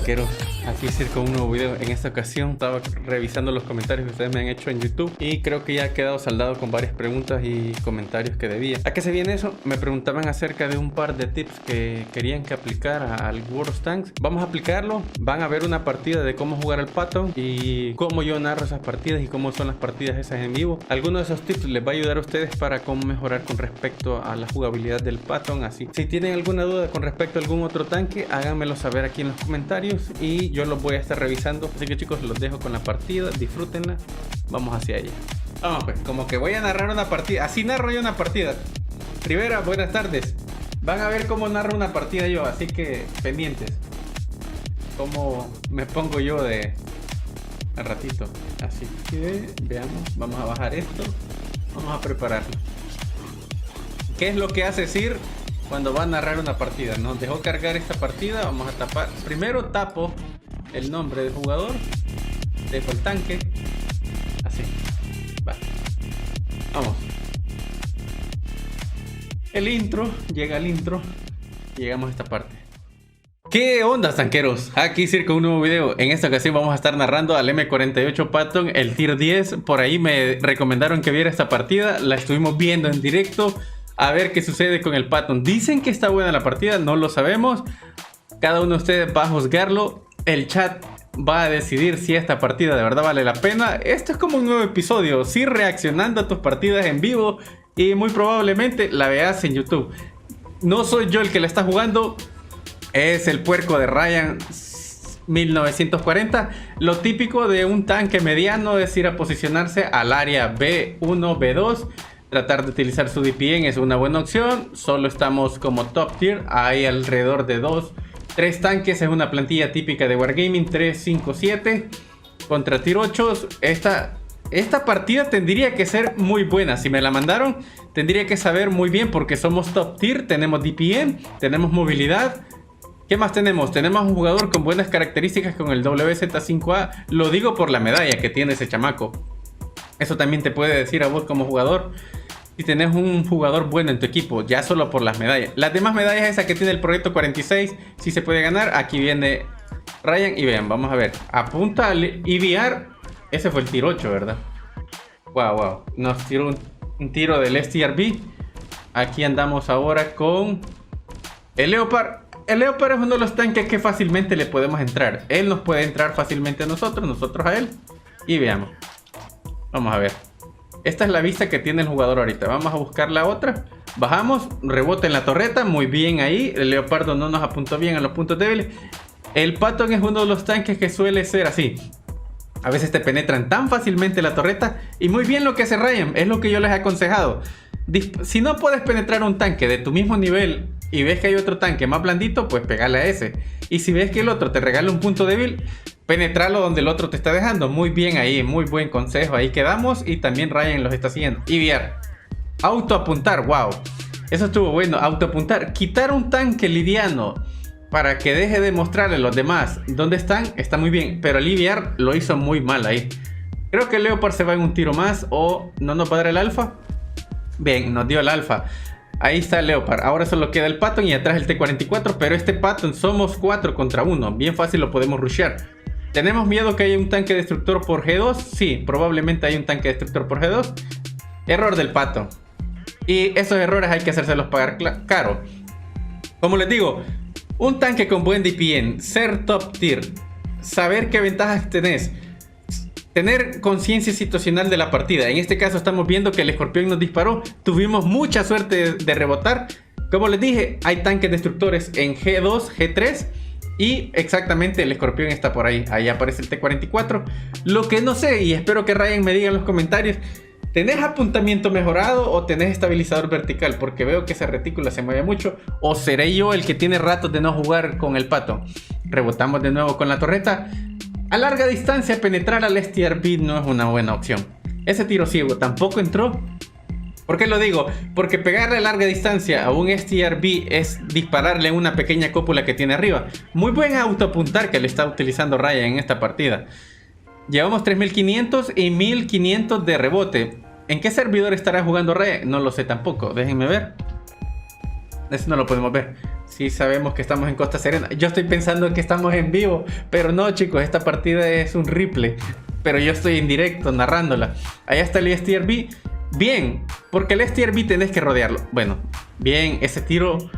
tanqueros? Aquí Circo, un nuevo video. En esta ocasión estaba revisando los comentarios que ustedes me han hecho en YouTube y creo que ya ha quedado saldado con varias preguntas y comentarios que debía. ¿A qué se viene eso? Me preguntaban acerca de un par de tips que querían que aplicara al World of Tanks. Vamos a aplicarlo. Van a ver una partida de cómo jugar al Patton y cómo yo narro esas partidas y cómo son las partidas esas en vivo. Algunos de esos tips les va a ayudar a ustedes para cómo mejorar con respecto a la jugabilidad del Patton. Así, si tienen alguna duda con respecto a algún otro tanque, háganmelo saber aquí en los comentarios y yo los voy a estar revisando. Así que chicos, los dejo con la partida, disfrútenla, vamos hacia ella. Vamos pues, como que voy a narrar una partida, así narro yo una partida. Rivera, buenas tardes. Van a ver cómo narro una partida yo, así que pendientes. Cómo me pongo yo de al ratito. Así que veamos, vamos a bajar esto, vamos a prepararlo. ¿Qué es lo que hace Sir cuando va a narrar una partida? Nos dejó cargar esta partida, vamos a tapar. Primero tapo el nombre del jugador, dejo el tanque, así, va. Vamos. El intro, llega el intro, llegamos a esta parte. ¿Qué onda, tanqueros? Aquí Circo, un nuevo video. En esta ocasión vamos a estar narrando al M48 Patton, el tier 10. Por ahí me recomendaron que viera esta partida, la estuvimos viendo en directo. A ver qué sucede con el Patton. Dicen que está buena la partida, no lo sabemos. Cada uno de ustedes va a juzgarlo. El chat va a decidir si esta partida de verdad vale la pena. Esto es como un nuevo episodio, sí, reaccionando a tus partidas en vivo. Y muy probablemente la veas en YouTube. No soy yo el que la está jugando, es el puerco de Ryan 1940. Lo típico de un tanque mediano es ir a posicionarse al área B1, B2. Tratar de utilizar su DPM es una buena opción. Solo estamos como top tier. Hay alrededor de 3 tanques. Es una plantilla típica de Wargaming. 3, 5, 7 contra tier 8. Esta partida tendría que ser muy buena. Si me la mandaron, tendría que saber muy bien porque somos top tier. Tenemos DPM, tenemos movilidad. ¿Qué más tenemos? Tenemos un jugador con buenas características con el WZ5A. Lo digo por la medalla que tiene ese chamaco. Eso también te puede decir a vos como jugador si tenés un jugador bueno en tu equipo, ya solo por las medallas. Las demás medallas, esa que tiene el proyecto 46, si se puede ganar. Aquí viene Ryan y vean, vamos a ver. Apunta al EVR. Ese fue el tiro 8, ¿verdad? Wow. Nos tiró un tiro del STRB. Aquí andamos ahora con el Leopard. El Leopard es uno de los tanques que fácilmente le podemos entrar. Él nos puede entrar fácilmente a nosotros a él. Y veamos. Vamos a ver. Esta es la vista que tiene el jugador ahorita. Vamos a buscar la otra. Bajamos, rebota en la torreta. Muy bien ahí. El Leopardo no nos apuntó bien a los puntos débiles. El Patton es uno de los tanques que suele ser así. A veces te penetran tan fácilmente la torreta. Y muy bien lo que hace Ryan. Es lo que yo les he aconsejado. Si no puedes penetrar un tanque de tu mismo nivel y ves que hay otro tanque más blandito, pues pegale a ese. Y si ves que el otro te regala un punto débil, penetrarlo donde el otro te está dejando. Muy bien ahí, muy buen consejo. Ahí quedamos y también Ryan los está siguiendo. EVR. Autoapuntar, wow. Eso estuvo bueno, autoapuntar. Quitar un tanque liviano para que deje de mostrarle a los demás dónde están, está muy bien. Pero el EVR lo hizo muy mal ahí. Creo que el Leopard se va en un tiro más o no nos va a dar el alfa. Bien, nos dio el alfa. Ahí está el Leopard. Ahora solo queda el Patton y atrás el T-44. Pero este Patton somos 4 contra 1. Bien fácil lo podemos rushear. ¿Tenemos miedo que haya un tanque destructor por G2? Sí, probablemente hay un tanque destructor por G2. Error del Patton. Y esos errores hay que hacérselos pagar caro. Como les digo, un tanque con buen DPM, ser top tier, saber qué ventajas tenés, tener conciencia situacional de la partida. En este caso estamos viendo que el escorpión nos disparó. Tuvimos mucha suerte de rebotar. Como les dije, hay tanques destructores en G2, G3. Y exactamente el escorpión está por ahí. Ahí aparece el T-44. Lo que no sé, y espero que Ryan me diga en los comentarios, ¿tenés apuntamiento mejorado o tenés estabilizador vertical? Porque veo que esa retícula se mueve mucho. ¿O seré yo el que tiene ratos de no jugar con el Patton? Rebotamos de nuevo con la torreta. A larga distancia penetrar al STRB no es una buena opción. Ese tiro ciego tampoco entró. ¿Por qué lo digo? Porque pegarle a larga distancia a un STRB es dispararle en una pequeña cúpula que tiene arriba. Muy buen autoapuntar que le está utilizando Ryan en esta partida. Llevamos 3500 y 1500 de rebote. ¿En qué servidor estará jugando Ryan? No lo sé tampoco. Déjenme ver. Eso no lo podemos ver. Sí sabemos que estamos en Costa Serena. Yo estoy pensando que estamos en vivo, pero no, chicos, esta partida es un replay. Pero yo estoy en directo narrándola. Allá está el STRB. Bien, porque el STRB tenés que rodearlo. Bueno, bien, ese tiro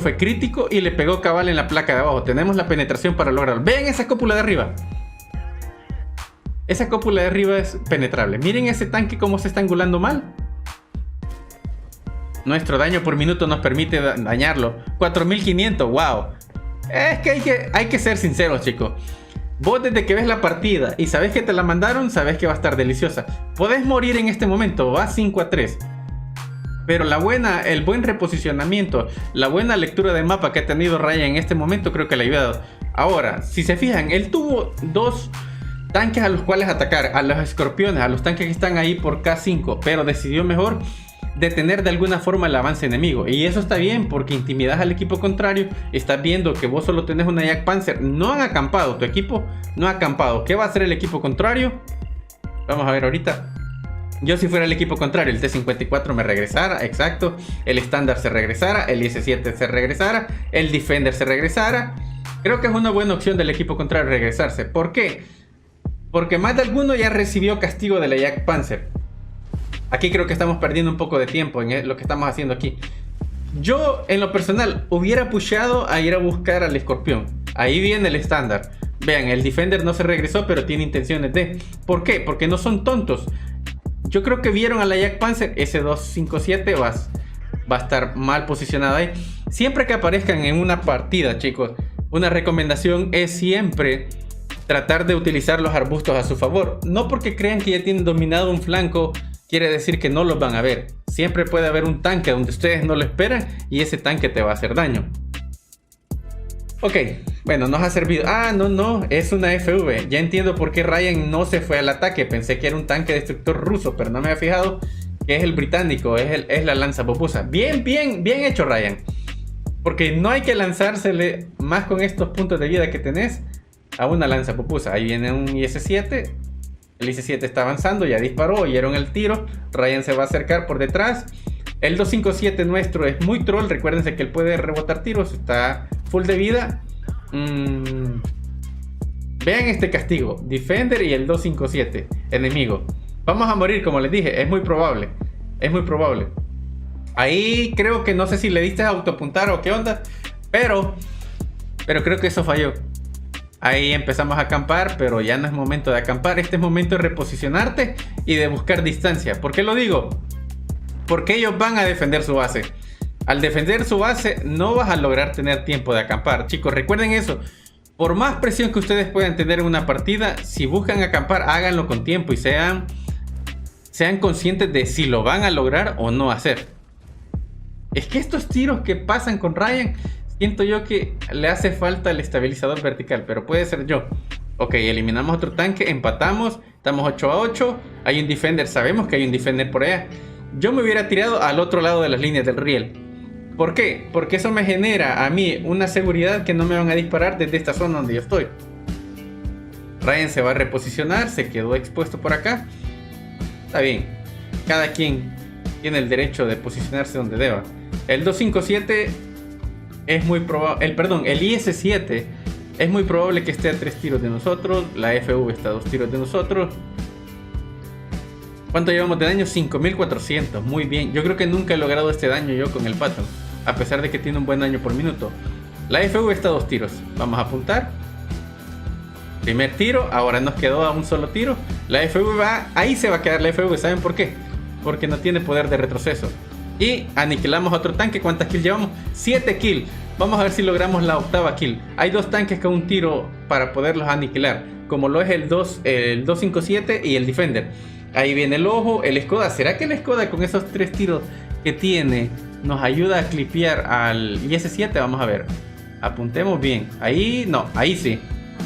fue crítico y le pegó cabal en la placa de abajo. Tenemos la penetración para lograrlo. Ven esa cúpula de arriba. Esa cúpula de arriba es penetrable. Miren ese tanque cómo se está angulando mal. Nuestro daño por minuto nos permite dañarlo. 4500, wow. Es que hay que ser sinceros, chicos. Vos desde que ves la partida y sabes que te la mandaron, sabes que va a estar deliciosa. Podés morir en este momento, va 5-3. Pero el buen reposicionamiento, la buena lectura de mapa que ha tenido Ryan en este momento creo que le ha ayudado. Ahora, si se fijan, él tuvo dos tanques a los cuales atacar, a los escorpiones, a los tanques que están ahí por K5, pero decidió mejor detener de alguna forma el avance enemigo. Y eso está bien porque intimidas al equipo contrario, estás viendo que vos solo tenés una Jagdpanzer, no han acampado, tu equipo no ha acampado. ¿Qué va a hacer el equipo contrario? Vamos a ver ahorita. Yo si fuera el equipo contrario, el T-54 me regresara, exacto, el estándar se regresara, el IS-7 se regresara, el Defender se regresara. Creo que es una buena opción del equipo contrario regresarse. ¿Por qué? Porque más de alguno ya recibió castigo de la Jagdpanzer. Aquí creo que estamos perdiendo un poco de tiempo en lo que estamos haciendo aquí. Yo, en lo personal, hubiera pusheado a ir a buscar al escorpión. Ahí viene el estándar. Vean, el Defender no se regresó, pero tiene intenciones de... ¿Por qué? Porque no son tontos. Yo creo que vieron a la Jagdpanzer, ese 257 va a estar mal posicionado ahí. Siempre que aparezcan en una partida, chicos, una recomendación es siempre tratar de utilizar los arbustos a su favor. No porque crean que ya tienen dominado un flanco, quiere decir que no los van a ver. Siempre puede haber un tanque donde ustedes no lo esperan y ese tanque te va a hacer daño. Ok, bueno, nos ha servido. Ah, no, es una FV. Ya entiendo por qué Ryan no se fue al ataque. Pensé que era un tanque destructor ruso, pero no me había fijado que es el británico, es la lanza popusa. Bien hecho, Ryan. Porque no hay que lanzársele más con estos puntos de vida que tenés a una lanza popusa. Ahí viene un IS-7. El IS-7 está avanzando, ya disparó, oyeron el tiro. Ryan se va a acercar por detrás. El 257 nuestro es muy troll. Recuérdense que él puede rebotar tiros. Está full de vida. Vean este castigo. Defender y el 257 enemigo. Vamos a morir, como les dije. Es muy probable. Es muy probable. Ahí creo que no sé si le diste a autopuntar o qué onda. Pero creo que eso falló. Ahí empezamos a acampar, pero ya no es momento de acampar. Este es momento de reposicionarte y de buscar distancia. ¿Por qué lo digo? Porque ellos van a defender su base. Al defender su base no vas a lograr tener tiempo de acampar. Chicos, recuerden eso. Por más presión que ustedes puedan tener en una partida, si buscan acampar, háganlo con tiempo y sean conscientes de si lo van a lograr o no hacer. Es que estos tiros que pasan con Ryan, siento yo que le hace falta el estabilizador vertical, pero puede ser yo. Ok, eliminamos otro tanque, empatamos, estamos 8-8. Hay un Defender, sabemos que hay un Defender por allá. Yo me hubiera tirado al otro lado de las líneas del riel. ¿Por qué? Porque eso me genera a mí una seguridad que no me van a disparar desde esta zona donde yo estoy. Ryan se va a reposicionar, se quedó expuesto por acá. Está bien, cada quien tiene el derecho de posicionarse donde deba. El 257 es muy probable, el IS-7 es muy probable que esté a 3 tiros de nosotros. La FV está a 2 tiros de nosotros. ¿Cuánto llevamos de daño? 5400, muy bien. Yo creo que nunca he logrado este daño yo con el Patton, a pesar de que tiene un buen daño por minuto. La FV está a 2 tiros. Vamos a apuntar. Primer tiro, ahora nos quedó a un solo tiro. La FV va, ahí se va a quedar la FV, ¿saben por qué? Porque no tiene poder de retroceso. Y aniquilamos otro tanque. ¿Cuántas kills llevamos? 7 kills. Vamos a ver si logramos la 8ª kill. Hay 2 tanques con un tiro para poderlos aniquilar, como lo es el 257 y el Defender. Ahí viene el ojo, el Skoda. ¿Será que el Skoda con esos 3 tiros que tiene nos ayuda a clipear al IS-7? Vamos a ver. Apuntemos bien. Ahí no, ahí sí.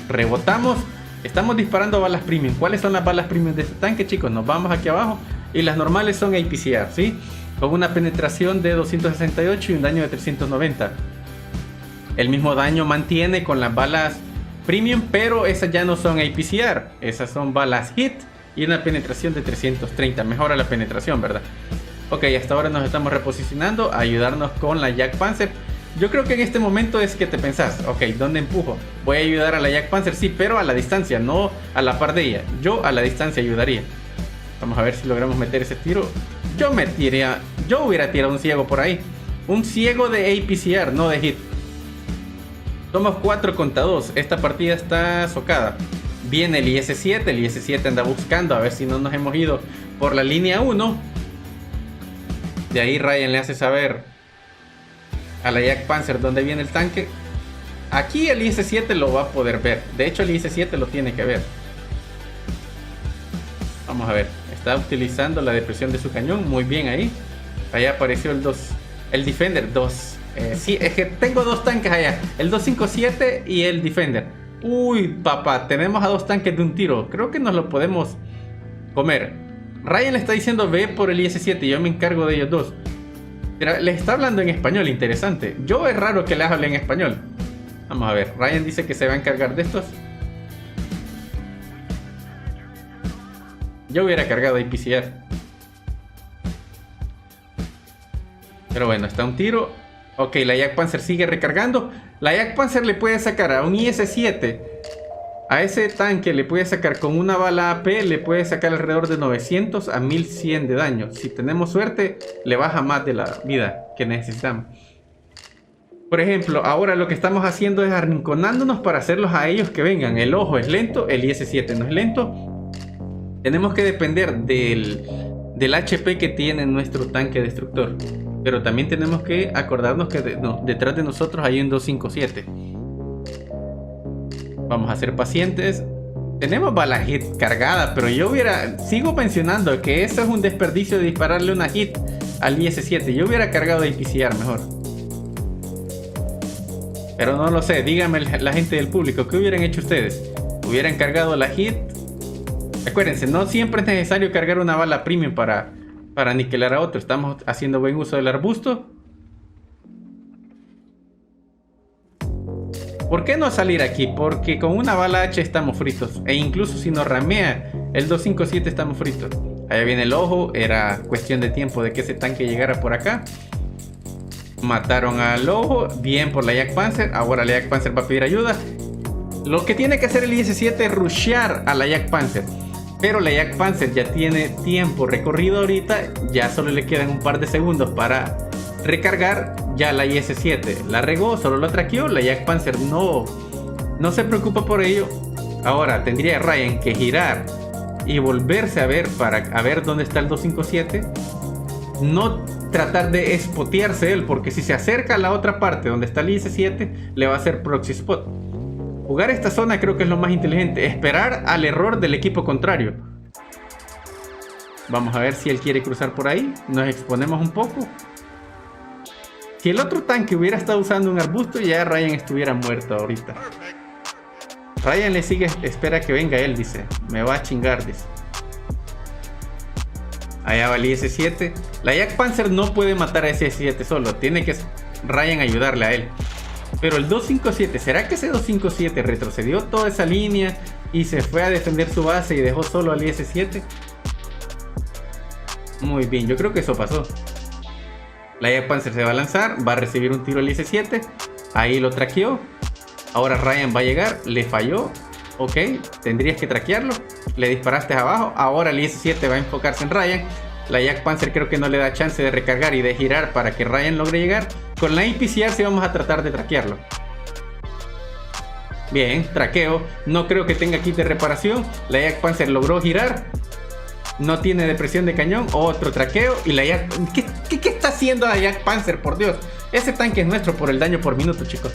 Rebotamos. Estamos disparando balas premium. ¿Cuáles son las balas premium de este tanque, chicos? Nos vamos aquí abajo. Y las normales son APCR, ¿sí? Con una penetración de 268 y un daño de 390. El mismo daño mantiene con las balas premium, pero esas ya no son APCR. Esas son balas hit y una penetración de 330. Mejora la penetración, ¿verdad? Ok, hasta ahora nos estamos reposicionando a ayudarnos con la Jagdpanzer. Yo creo que en este momento es que te pensás, ok, ¿dónde empujo? Voy a ayudar a la Jagdpanzer, sí, pero a la distancia, no a la par de ella. Yo a la distancia ayudaría. Vamos a ver si logramos meter ese tiro. Yo hubiera tirado un ciego por ahí. Un ciego de APCR, no de hit. Somos 4 contra 2. Esta partida está socada. Viene el IS-7. El IS-7 anda buscando a ver si no nos hemos ido por la línea 1. De ahí Ryan le hace saber a la Jagdpanzer dónde viene el tanque. Aquí el IS-7 lo va a poder ver. De hecho el IS-7 lo tiene que ver. Vamos a ver. Está utilizando la depresión de su cañón. Muy bien ahí. Allá apareció el 2. El Defender 2. Sí, es que tengo 2 tanques allá. El 257 y el Defender. Uy, papá. Tenemos a 2 tanques de un tiro. Creo que nos lo podemos comer. Ryan le está diciendo ve por el IS-7. Yo me encargo de ellos dos. Le está hablando en español. Interesante. Yo es raro que le hable en español. Vamos a ver. Ryan dice que se va a encargar de estos. Yo hubiera cargado APCR. Pero bueno, está un tiro. Ok, la Jagdpanzer sigue recargando. La Jagdpanzer le puede sacar a un IS-7. A ese tanque le puede sacar con una bala AP. Le puede sacar alrededor de 900 a 1100 de daño. Si tenemos suerte, le baja más de la vida que necesitamos. Por ejemplo, ahora lo que estamos haciendo es arrinconándonos para hacerlos a ellos que vengan. El ojo es lento, el IS-7 no es lento. Tenemos que depender del HP que tiene nuestro tanque destructor. Pero también tenemos que acordarnos que detrás de nosotros hay un 257. Vamos a ser pacientes. Tenemos bala hit cargada, pero sigo mencionando que eso es un desperdicio de dispararle una hit al IS-7. Yo hubiera cargado de APCR mejor. Pero no lo sé, díganme la gente del público, ¿qué hubieran hecho ustedes? ¿Hubieran cargado la hit? Acuérdense, no siempre es necesario cargar una bala premium para aniquilar a otro. Estamos haciendo buen uso del arbusto. ¿Por qué no salir aquí? Porque con una bala H estamos fritos. E incluso si nos ramea el 257 estamos fritos. Allá viene el ojo. Era cuestión de tiempo de que ese tanque llegara por acá. Mataron al ojo. Bien por la Jagdpanzer. Ahora la Jagdpanzer va a pedir ayuda. Lo que tiene que hacer el IS-7 es rushear a la Jagdpanzer. Pero la Jagdpanzer ya tiene tiempo recorrido ahorita. Ya solo le quedan un par de segundos para recargar. Ya la IS-7 la regó, solo lo traqueó. La Jagdpanzer no se preocupa por ello. Ahora tendría Ryan que girar y volverse a ver para ver dónde está el 257. No tratar de spotearse él, porque si se acerca a la otra parte donde está el IS-7 le va a hacer proxy spot. Jugar esta zona creo que es lo más inteligente. Esperar al error del equipo contrario. Vamos a ver si él quiere cruzar por ahí. Nos exponemos un poco. Si el otro tanque hubiera estado usando un arbusto, ya Ryan estuviera muerto ahorita. Ryan le sigue, espera que venga él, dice. Me va a chingar, dice. Allá va el IS-7. La Jagdpanzer no puede matar a ese IS-7 solo. Tiene que Ryan ayudarle a él. Pero el 257, ¿será que ese 257 retrocedió toda esa línea y se fue a defender su base y dejó solo al IS-7? Muy bien, yo creo que eso pasó. La Jagdpanzer se va a lanzar, va a recibir un tiro al IS-7. Ahí lo traqueó. Ahora Ryan va a llegar, le falló. Ok, tendrías que traquearlo. Le disparaste abajo, ahora el IS-7 va a enfocarse en Ryan. La Jagdpanzer creo que no le da chance de recargar y de girar para que Ryan logre llegar. Con la APCR sí vamos a tratar de traquearlo. Bien, traqueo. No creo que tenga kit de reparación. La Jagdpanzer logró girar. No tiene depresión de cañón. Otro traqueo. Y la ¿Qué está haciendo la Jagdpanzer? Por Dios. Ese tanque es nuestro por el daño por minuto, chicos.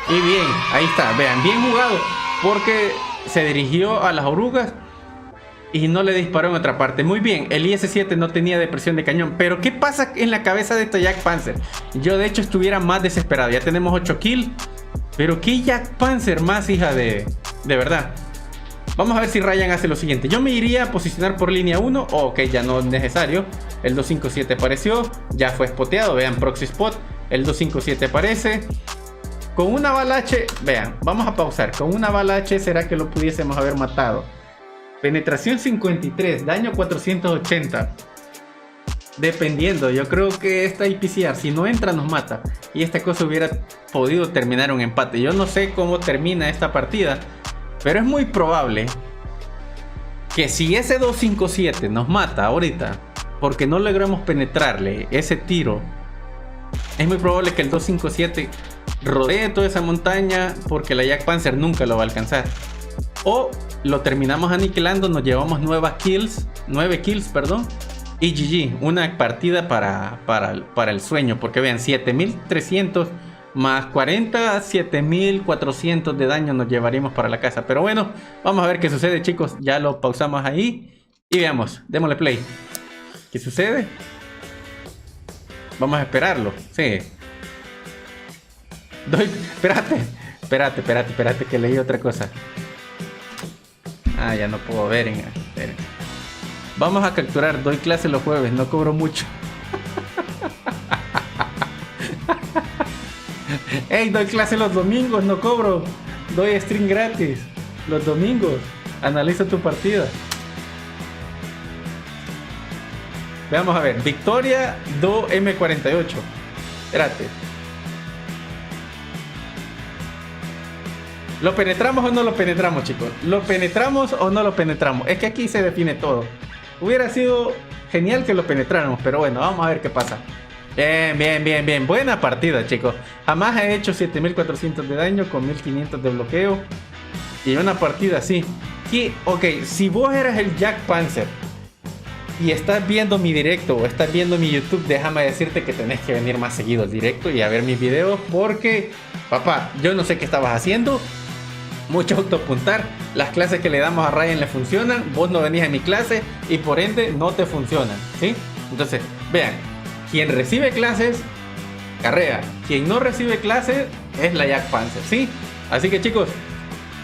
Y bien, ahí está. Vean, bien jugado. Porque se dirigió a las orugas y no le disparó en otra parte. Muy bien, el IS-7 no tenía depresión de cañón. Pero ¿qué pasa en la cabeza de esta Jagdpanzer? Yo de hecho estuviera más desesperado. Ya tenemos 8 kills. Pero ¿qué Jagdpanzer más, hija de verdad? Vamos a ver si Ryan hace lo siguiente. Yo me iría a posicionar por línea 1. Ok, ya no es necesario. El 257 apareció. Ya fue spoteado. Vean, proxy spot. El 257 aparece. Con una bala H. Vean, vamos a pausar. Con una bala H, ¿será que lo pudiésemos haber matado? Penetración 53, daño 480. Dependiendo, yo creo que esta IPCR, si no entra, nos mata. Y esta cosa hubiera podido terminar un empate. Yo no sé cómo termina esta partida, pero es muy probable que si ese 257 nos mata ahorita, porque no logramos penetrarle ese tiro, es muy probable que el 257 rodee toda esa montaña, porque la Jack Panzer nunca lo va a alcanzar. O lo terminamos aniquilando, nos llevamos 9 kills, y GG, una partida para el sueño, porque vean, 7300 más 40, 7400 de daño nos llevaríamos para la casa. Pero bueno, vamos a ver qué sucede, chicos. Ya lo pausamos ahí y veamos, démosle play. ¿Qué sucede? Vamos a esperarlo, sí. Espérate, que leí otra cosa. Ah, ya no puedo ver. Esperen. Vamos a capturar, doy clase los jueves, no cobro mucho. Hey, doy clase los domingos, no cobro. Doy stream gratis los domingos. Analiza tu partida. Veamos a ver, Victoria do M48. Espérate. ¿Lo penetramos o no lo penetramos, chicos? ¿Lo penetramos o no lo penetramos? Es que aquí se define todo. Hubiera sido genial que lo penetráramos, pero bueno, vamos a ver qué pasa. Bien. Buena partida, chicos. Jamás he hecho 7400 de daño con 1500 de bloqueo. Y una partida así. Ok, si vos eras el Jack Panzer y estás viendo mi directo o estás viendo mi YouTube, déjame decirte que tenés que venir más seguido al directo y a ver mis videos, porque, papá, yo no sé qué estabas haciendo. Mucho autoapuntar, las clases que le damos a Ryan le funcionan, vos no venís a mi clase y por ende no te funcionan, ¿sí? Entonces, vean, quien recibe clases, carrea. Quien no recibe clases es la Jack Panzer, ¿sí? Así que, chicos,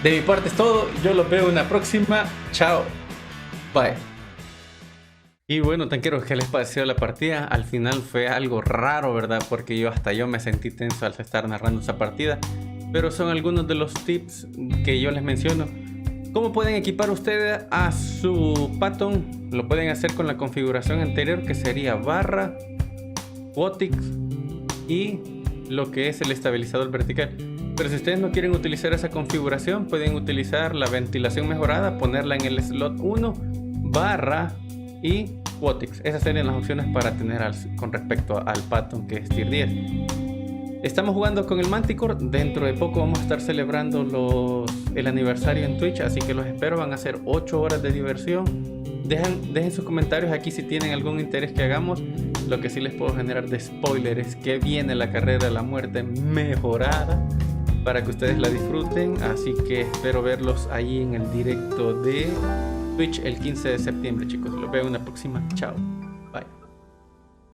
de mi parte es todo. Yo los veo en la próxima. Chao. Bye. Y bueno, tanqueros, ¿qué les pareció la partida? Al final fue algo raro, ¿verdad? Porque yo me sentí tenso al estar narrando esa partida. Pero son algunos de los tips que yo les menciono. ¿Cómo pueden equipar ustedes a su Patton? Lo pueden hacer con la configuración anterior, que sería barra, Quotix y lo que es el estabilizador vertical. Pero si ustedes no quieren utilizar esa configuración, pueden utilizar la ventilación mejorada, ponerla en el slot 1, barra y Quotix. Esas serían las opciones para tener con respecto al Patton, que es tier 10. Estamos jugando con el Manticore. Dentro de poco vamos a estar celebrando el aniversario en Twitch, así que los espero. Van a ser 8 horas de diversión. Dejen sus comentarios aquí si tienen algún interés que hagamos. Lo que sí les puedo generar de spoiler es que viene la carrera de la muerte mejorada para que ustedes la disfruten. Así que espero verlos ahí en el directo de Twitch el 15 de septiembre, chicos. Los veo en la próxima. Chao.